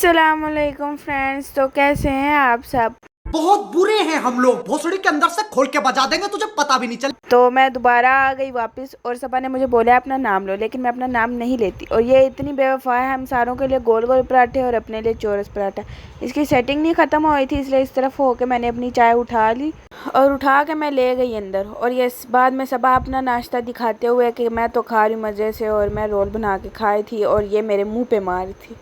अस्सलामुअलैकुम फ्रेंड्स। तो कैसे हैं आप सब? बहुत बुरे हैं हम लोग, भोसड़ी के अंदर से खोल के बजा देंगे, तुझे पता भी नहीं चल। तो मैं दोबारा आ गई वापस और सबा ने मुझे बोला अपना नाम लो, लेकिन मैं अपना नाम नहीं लेती। और ये इतनी बेवफा है, हम सारों के लिए गोल गोल पराठे और अपने लिए चौरस पराठा। इसकी सेटिंग नहीं ख़त्म हुई थी, इसलिए इस तरफ होके मैंने अपनी चाय उठा ली और उठा के मैं ले गई अंदर। और ये बाद में सबा अपना नाश्ता दिखाते हुए कि मैं तो खा रही मज़े से और मैं रोल बना के खाई थी और ये मेरे मुँह पे मारी थी।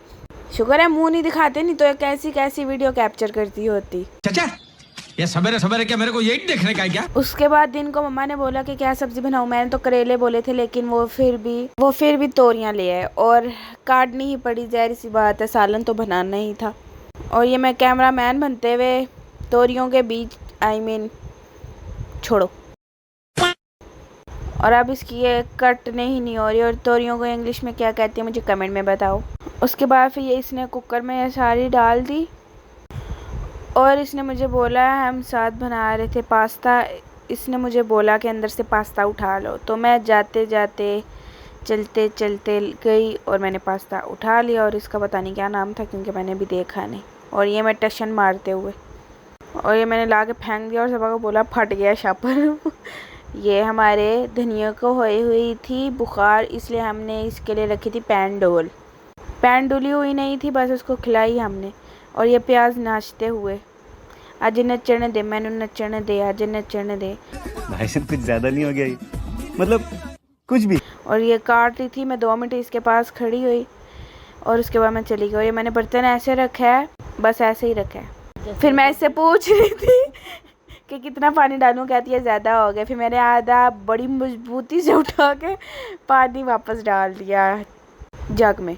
शुक्र है मुँह नहीं दिखाते, नहीं तो एक कैसी कैसी वीडियो कैप्चर करती होती। चाचा ये सवेरे सवेरे क्या मेरे को यही देखने का है क्या? उसके बाद दिन को मम्मा ने बोला कि क्या सब्जी बनाऊं। मैंने तो करेले बोले थे, लेकिन वो फिर भी तोरियां ले आए और काटनी ही पड़ी। ज़ाहिर सी बात है, सालन तो बनाना ही था। और ये मैं कैमरा मैन बनते हुए तोरियों के बीच छोड़ो। और अब इसकी ये कटने ही नहीं हो रही। और तोरियों को इंग्लिश में क्या कहती है मुझे कमेंट में बताओ। उसके बाद फिर ये इसने कुकर में ये सारी डाल दी और इसने मुझे बोला, हम साथ बना रहे थे पास्ता, इसने मुझे बोला कि अंदर से पास्ता उठा लो। तो मैं जाते जाते चलते चलते गई और मैंने पास्ता उठा लिया। और इसका पता नहीं क्या नाम था क्योंकि मैंने अभी देखा नहीं। और ये मैं टशन मारते हुए और ये मैंने ला के फेंक दिया और सबा को बोला फट गया शापर। ये हमारे धनिया को हुई थी बुखार, इसलिए हमने इसके लिए रखी थी पैन डुली हुई नहीं थी, बस उसको खिलाई हमने। और ये प्याज नाचते हुए, आज नचने दे, मैंने नचने दे, आज नचने दे। भाई साहब कुछ ज़्यादा नहीं हो गया ये? मतलब कुछ भी। और ये काट रही थी, मैं 2 मिनट इसके पास खड़ी हुई और उसके बाद मैं चली गई। और ये मैंने बर्तन ऐसे रखा है, बस ऐसे ही रखा है। फिर मैं इससे पूछ रही थी कि कितना पानी डालूं, कहती है ज़्यादा हो गया। फिर मैंने आधा बड़ी मजबूती से उठा के पानी वापस डाल दिया जग में।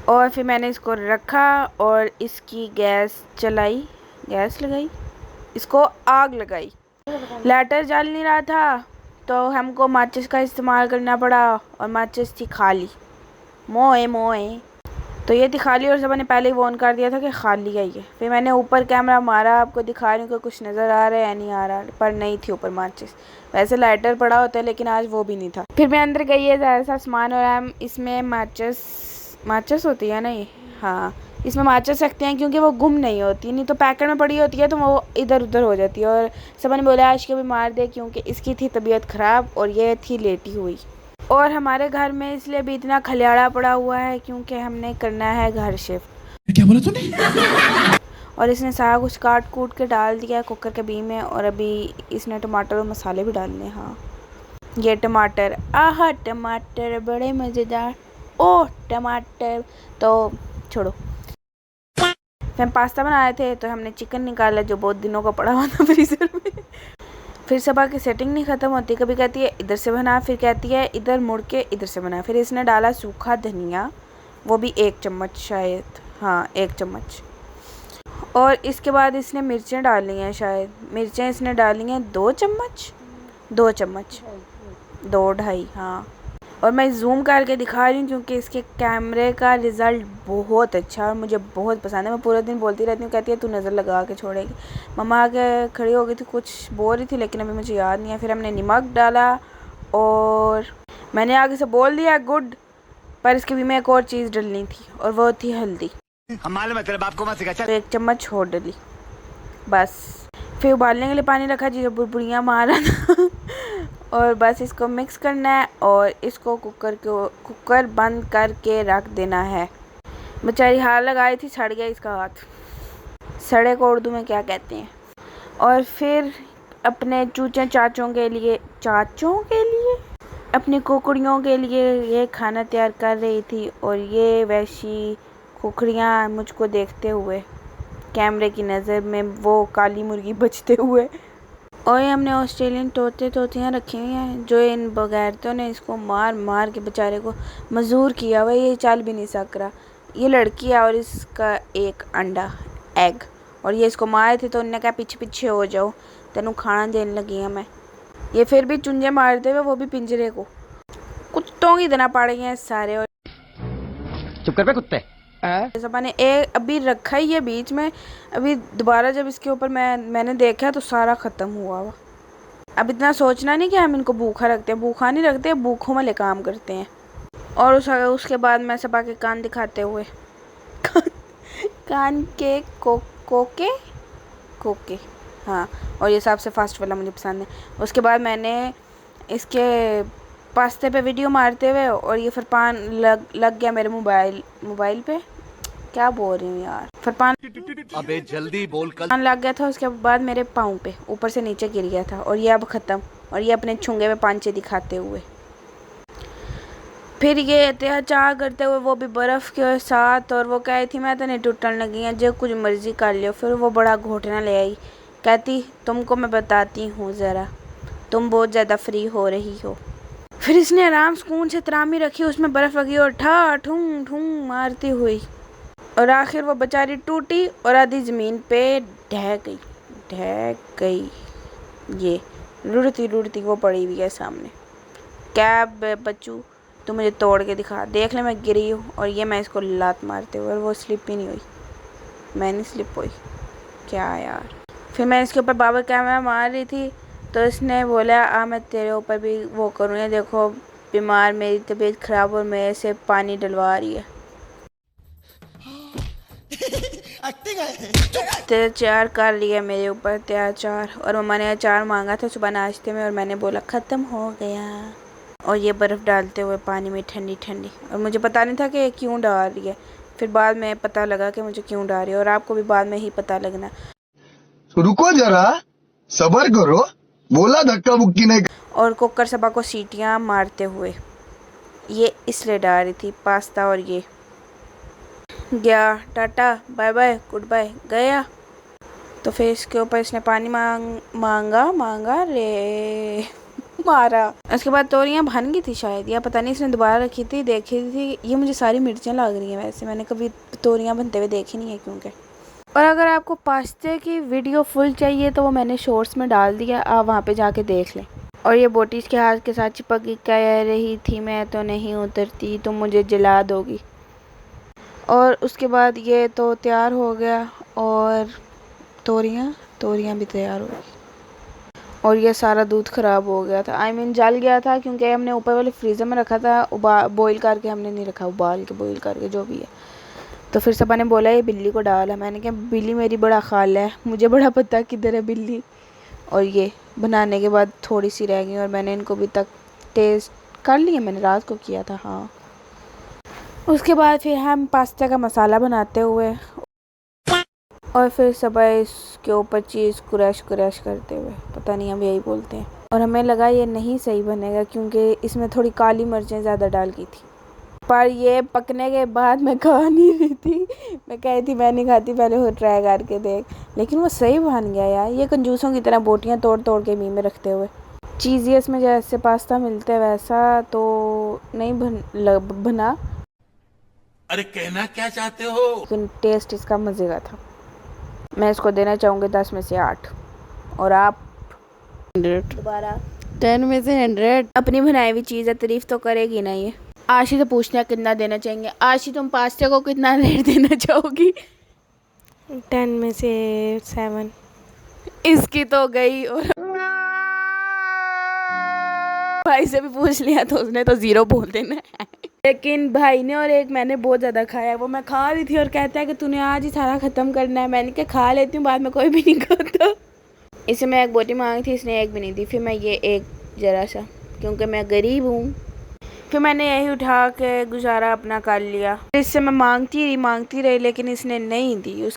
और फिर मैंने इसको रखा और इसकी गैस लगाई, इसको आग लगाई। लाइटर जल नहीं रहा था तो हमको माचिस का इस्तेमाल करना पड़ा और माचिस थी खाली, मोए। तो ये थी खाली और सबने पहले ही वॉर्न कर दिया था कि खाली है ये। फिर मैंने ऊपर कैमरा मारा, आपको दिखा रही हूँ कि कुछ नज़र आ रहा है या नहीं आ रहा, पर नहीं थी ऊपर माचिस। वैसे लाइटर पड़ा होता है लेकिन आज वो भी नहीं था। फिर मैं अंदर गई है ज़्यादा सा सामान और हम इसमें माचिस होती है ना ये, हाँ इसमें माचिस रखते हैं क्योंकि वो गुम नहीं होती, नहीं तो पैकेट में पड़ी होती है तो वो इधर उधर हो जाती है। और सब ने बोला आज के भी मार दे क्योंकि इसकी थी तबीयत ख़राब और ये थी लेटी हुई। और हमारे घर में इसलिए भी इतना खलियाड़ा पड़ा हुआ है क्योंकि हमने करना है घर शिफ्ट। क्या बोला तूने? और इसने सारा कुछ काट कूट के डाल दिया है कुकर के बीच में। और अभी इसने टमाटर और मसाले भी डालने हैं। हाँ ये टमाटर, आहा टमाटर बड़े मज़ेदार, ओह टमाटर। तो छोड़ो, फिर हम पास्ता बनाए थे तो हमने चिकन निकाला जो बहुत दिनों का पड़ा हुआ था फ्रीज़र में। फिर सबा की सेटिंग नहीं ख़त्म होती, कभी कहती है इधर से बना, फिर कहती है इधर मुड़ के इधर से बना। फिर इसने डाला सूखा धनिया, वो भी 1 चम्मच शायद, हाँ 1 चम्मच। और इसके बाद इसने मिर्चें डाली हैं, शायद मिर्चें इसने डाली हैं 2 चम्मच, 2 चम्मच, 2-2.5, हाँ। और मैं जूम करके दिखा रही हूँ क्योंकि इसके कैमरे का रिज़ल्ट बहुत अच्छा और मुझे बहुत पसंद है। मैं पूरे दिन बोलती रहती हूँ, कहती है तू नज़र लगा के छोड़ेगी। मम्मा आके खड़ी हो गई थी, कुछ बोल रही थी लेकिन अभी मुझे याद नहीं है। फिर हमने नमक डाला और मैंने आगे से बोल दिया गुड, पर इसके भी में एक और चीज़ डलनी थी और वो थी हल्दी। हम मालूम है तेरे बाप को मत सिखा। तो 1 चम्मच छोड़ डली बस। फिर उबालने के लिए पानी रखा जिसे बुड़बुड़ियाँ मारा था। और बस इसको मिक्स करना है और इसको कुकर बंद करके रख देना है। बेचारी हाथ लगाई थी, सड़ गया इसका हाथ। सड़े को उर्दू में क्या कहते हैं। और फिर अपने चूचे चाचों के लिए अपनी कुकड़ियों के लिए ये खाना तैयार कर रही थी। और ये वैसी कुकड़ियाँ मुझको देखते हुए कैमरे की नज़र में वो काली मुर्गी बचते हुए। और ये हमने ऑस्ट्रेलियन तोतियाँ रखी हुई हैं जो इन बगैरतों ने इसको मार मार के बेचारे को मजूर किया हुआ। ये चल भी नहीं सक रहा। ये लड़की है और इसका एक अंडा एग, और ये इसको मारे थे तो उन्होंने कहा पीछे पीछे हो जाओ, तेनू खाना देने लगी हैं मैं। ये फिर भी चुंझे मारते हुए, वो भी पिंजरे को। कुत्तों की तरह पड़ गए हैं सारे। और चुप कर बे कुत्ते। मैंने अभी रखा ही है बीच में, अभी दोबारा जब इसके ऊपर मैंने देखा तो सारा ख़त्म हुआ हुआ। अब इतना सोचना नहीं कि हम इनको भूखा रखते हैं, भूखा नहीं रखते, भूखों वाले काम करते हैं। और उसके बाद मैं सबा के कान दिखाते हुए कान के कोके कोके, हाँ। और ये सबसे फर्स्ट वाला मुझे पसंद है। उसके बाद मैंने इसके पास्ते पे वीडियो मारते हुए और ये फरपान लग गया मेरे मोबाइल पे। क्या बोल रही हूँ यार, फरपान अबे जल्दी बोल, कल लग गया था। उसके बाद मेरे पाँव पे ऊपर से नीचे गिर गया था और ये अब ख़त्म। और ये अपने छुंगे में पांचे दिखाते हुए, फिर ये अत्याचार करते हुए, वो भी बर्फ़ के साथ। और वो कही थी मैं तो नहीं टूटने लगी है, जो कुछ मर्ज़ी कर लियो। फिर वो बड़ा घोटना ले आई, कहती तुमको मैं बताती हूँ ज़रा, तुम बहुत ज़्यादा फ्री हो रही हो। फिर इसने आराम सुकून से तरामी रखी, उसमें बर्फ़ लगी और ठा ठूं ठूं मारती हुई। और आखिर वो बेचारी टूटी और आधी ज़मीन पे ढह गई। ये रुड़ती वो पड़ी हुई है सामने। क्या बच्चू, तू मुझे तोड़ के दिखा, देख ले मैं गिरी हूँ। और ये मैं इसको लात मारते हुए, और वो स्लिप ही नहीं हुई, मैं नहीं स्लिप हुई। क्या यार। फिर मैं इसके ऊपर बाबा कैमरा मार रही थी तो इसने बोला मैं तेरे ऊपर भी वो करूँ, ये देखो बीमार, मेरी तबीयत ख़राब और मेरे से पानी डलवा रही है। अत्याचार कर लिया मेरे ऊपर, अत्याचार। और मम्मा ने अचार मांगा था सुबह नाश्ते में और मैंने बोला ख़त्म हो गया। और ये बर्फ़ डालते हुए पानी में ठंडी ठंडी, और मुझे पता नहीं था कि क्यों डाल रही है। फिर बाद में पता लगा कि मुझे क्यों डाल रही है, और आपको भी बाद में ही पता लगना। रुको जरा, सबर करो, बोला धक्का मुक्की नहीं। और कुकर सबा को सीटियाँ मारते हुए ये इसलिए डाल रही थी पास्ता। और ये गया, tata bye bye goodbye, गया। तो फिर इसके ऊपर इसने पानी मांगा रे मारा। उसके बाद तोरियां बन गई थी शायद, या पता नहीं इसने दोबारा रखी थी, देखी थी। ये मुझे सारी मिर्चें लग रही हैं, वैसे मैंने कभी तोरियां बनते हुए देखी नहीं है क्योंकि। और अगर आपको पास्ते की वीडियो फुल चाहिए तो वो मैंने शॉर्ट्स में डाल दिया, आप वहाँ पे जाके देख लें। और ये बोटी इसके हाथ के साथ चिपक के कह रही थी मैं तो नहीं उतरती, तुम मुझे जला दोगी। और उसके बाद ये तो तैयार हो गया और तोरियां भी तैयार हो गई। और ये सारा दूध ख़राब हो गया था, जल गया था, क्योंकि हमने ऊपर वाले फ्रीज़र में रखा था। बॉईल करके हमने नहीं रखा, उबाल के बॉईल करके जो भी है। तो फिर सबा ने बोला ये बिल्ली को डाला। मैंने कहा बिल्ली मेरी बड़ा ख़ाल है, मुझे बड़ा पता किधर है बिल्ली। और ये बनाने के बाद थोड़ी सी रह गई और मैंने इनको भी तक टेस्ट कर लिया, मैंने रात को किया था, हाँ। उसके बाद फिर हम पास्ता का मसाला बनाते हुए और फिर सबा इसके ऊपर चीज़ क्रश करते हुए, पता नहीं हम यही बोलते हैं। और हमें लगा ये नहीं सही बनेगा क्योंकि इसमें थोड़ी काली मिर्चें ज़्यादा डाल की थी। पर ये पकने के बाद मैं खा नहीं रही थी, मैं कही थी मैं नहीं खाती, पहले वो ट्राई करके देख। लेकिन वो सही बन गया यार, ये कंजूसों की तरह बोटियाँ तोड़ के मुँह में रखते हुए। चीज़ियस में जैसे पास्ता मिलता है वैसा तो नहीं बना। अरे कहना क्या चाहते हो? लेकिन टेस्ट इसका मज़े का था। मैं इसको देना चाहूँगी 10 में से 8। और आप 100 दोबारा 10 में से 100। अपनी बनाई हुई चीज़ है, तारीफ तो करेगी ना ये। आशी तो पूछते हैं कितना देना चाहेंगे। आशी तुम पास्ते को कितना रेट देना चाहोगी? 10 में से 7। इसकी तो गई। और भाई से भी पूछ लिया तो उसने तो 0 बोल देना है। लेकिन भाई ने और एक मैंने बहुत ज़्यादा खाया, वो मैं खा रही थी और कहता है कि तूने आज ही सारा ख़त्म करना है। मैंने कहा खा लेती हूँ, बाद में कोई भी नहीं खाता। इसे मैं एक बोटी मांगी थी, इसने एक भी नहीं दी। फिर मैं ये एक ज़रा सा, क्योंकि मैं गरीब हूँ, फिर मैंने यही उठा के गुजारा अपना कर लिया। इससे मैं मांगती रही लेकिन इसने नहीं दी।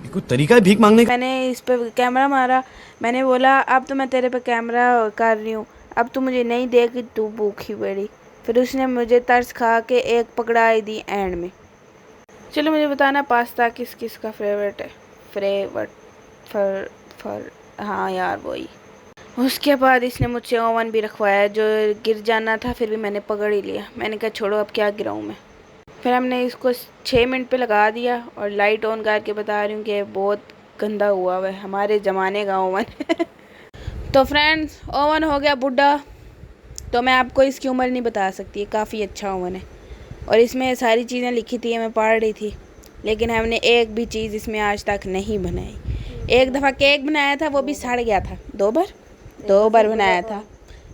कोई तरीका है भीख मांगने का? मैंने इस पर कैमरा मारा, मैंने बोला अब तो मैं तेरे पे कैमरा कर रही हूँ, अब तू मुझे नहीं देगी, तू भूखी बड़ी। फिर उसने मुझे तरस खा के एक पकड़ाई दी एंड में। चलो मुझे बताना पास्ता किस किस का फेवरेट है। हाँ यार वही। उसके बाद इसने मुझसे ओवन भी रखवाया, जो गिर जाना था, फिर भी मैंने पकड़ ही लिया। मैंने कहा छोड़ो अब क्या गिराऊँ मैं। फिर हमने इसको 6 मिनट पे लगा दिया और लाइट ऑन करके बता रही हूँ कि बहुत गंदा हुआ है, हमारे ज़माने का ओवन। तो फ्रेंड्स ओवन हो गया बुढ़ा, तो मैं आपको इसकी उम्र नहीं बता सकती, काफ़ी अच्छा ओवन है। और इसमें सारी चीज़ें लिखी थी, मैं पढ़ रही थी, लेकिन हमने एक भी चीज़ इसमें आज तक नहीं बनाई। एक दफ़ा केक बनाया था, वो भी सड़ गया था। 2 बार बनाया था,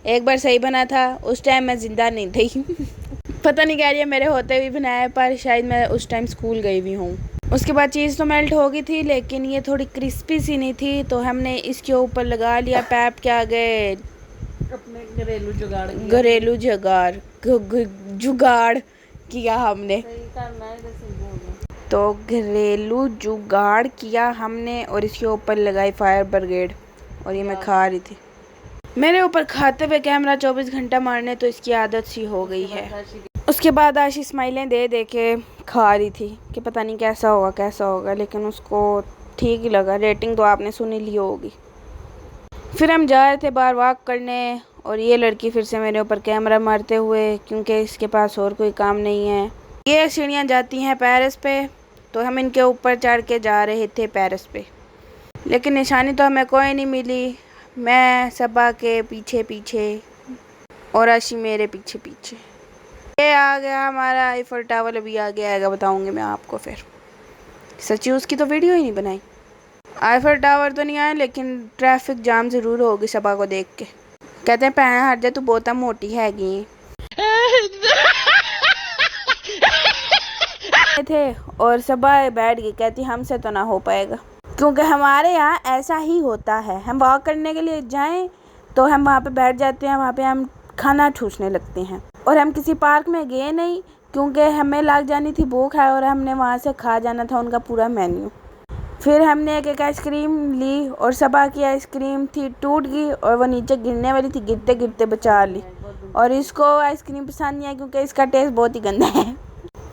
एक बार सही बना था, उस टाइम मैं ज़िंदा नहीं थी। पता नहीं क्या रही है मेरे होते हुए बनाया, पर शायद मैं उस टाइम स्कूल गई हुई हूँ। उसके बाद चीज़ तो मेल्ट हो गई थी, लेकिन ये थोड़ी क्रिस्पी सी नहीं थी, तो हमने इसके ऊपर लगा लिया पैप के आगे अपने घरेलू जुगाड़ घरेलू जुगाड़ किया हमने। तो घरेलू जुगाड़ किया हमने और इसके ऊपर लगाई फायर ब्रिगेड, और ये मैं खा रही थी। मेरे ऊपर खाते हुए कैमरा 24 घंटा मारने, तो इसकी आदत सी हो गई है। उसके बाद आशी स्माइलें दे दे के खा रही थी कि पता नहीं कैसा होगा, लेकिन उसको ठीक ही लगा। रेटिंग तो आपने सुन ही ली होगी। फिर हम जा रहे थे बाहर वॉक करने, और ये लड़की फिर से मेरे ऊपर कैमरा मारते हुए, क्योंकि इसके पास और कोई काम नहीं है। ये सीढ़ियाँ जाती हैं पेरिस पे, तो हम इनके ऊपर चढ़ के जा रहे थे पेरिस पे, लेकिन निशानी तो हमें कोई नहीं मिली। मैं सबा के पीछे पीछे और आशी मेरे पीछे पीछे। ये आ गया हमारा आईफल टावर, अभी आगे आएगा, बताऊंगी मैं आपको। फिर सच्ची उसकी तो वीडियो ही नहीं बनाई। आईफल टावर तो नहीं आया, लेकिन ट्रैफिक जाम ज़रूर होगी सबा को देख के। कहते हैं भैन हट जा, तू बहुत मोटी हैगी थे। और सबा बैठ गई, कहती हमसे तो ना हो पाएगा, क्योंकि हमारे यहाँ ऐसा ही होता है। हम वॉक करने के लिए जाएं तो हम वहाँ पे बैठ जाते हैं, वहाँ पे हम खाना ठूसने लगते हैं। और हम किसी पार्क में गए नहीं, क्योंकि हमें लग जानी थी भूख है, और हमने वहाँ से खा जाना था उनका पूरा मेन्यू। फिर हमने एक आइसक्रीम ली, और सबा की आइसक्रीम थी टूट गई, और वो नीचे गिरने वाली थी, गिरते गिरते बचा ली। और इसको आइसक्रीम पसंद नहीं है, क्योंकि इसका टेस्ट बहुत ही गंदा है।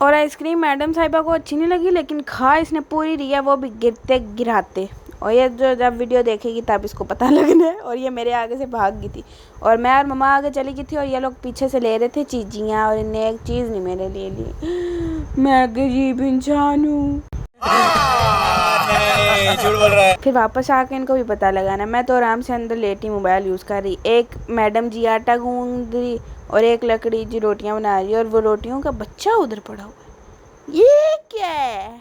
और आइसक्रीम मैडम साहिबा को अच्छी नहीं लगी, लेकिन खा इसने पूरी रही है, वो भी गिरते गिराते। और ये जो जब वीडियो देखेगी तब इसको पता लगना है। और ये मेरे आगे से भाग गई थी, और मैं और मम्मा आगे चली गई थी, और ये लोग पीछे से ले रहे थे चीज़ियाँ, और इन्हें एक चीज़ नहीं मेरे लिए ली। मैं गरीब इंसान हूँ। फिर वापस आके इनको भी पता लगाना। मैं तो आराम से अंदर लेटी मोबाइल यूज़ कर रही। एक मैडम जी आटा गूंद रही, और एक लकड़ी जी रोटियां बना रही है, और वो रोटियों का बच्चा उधर पड़ा हुआ है। ये क्या है?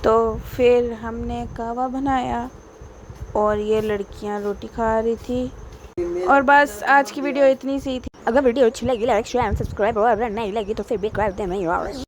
तो फिर हमने कहवा बनाया, और ये लड़कियां रोटी खा रही थी। और बस आज की वीडियो इतनी सी थी। अगर वीडियो अच्छी लगी लाइक शेयर एंड सब्सक्राइब, और अगर नहीं लगी तो फिर भी कर देना यार।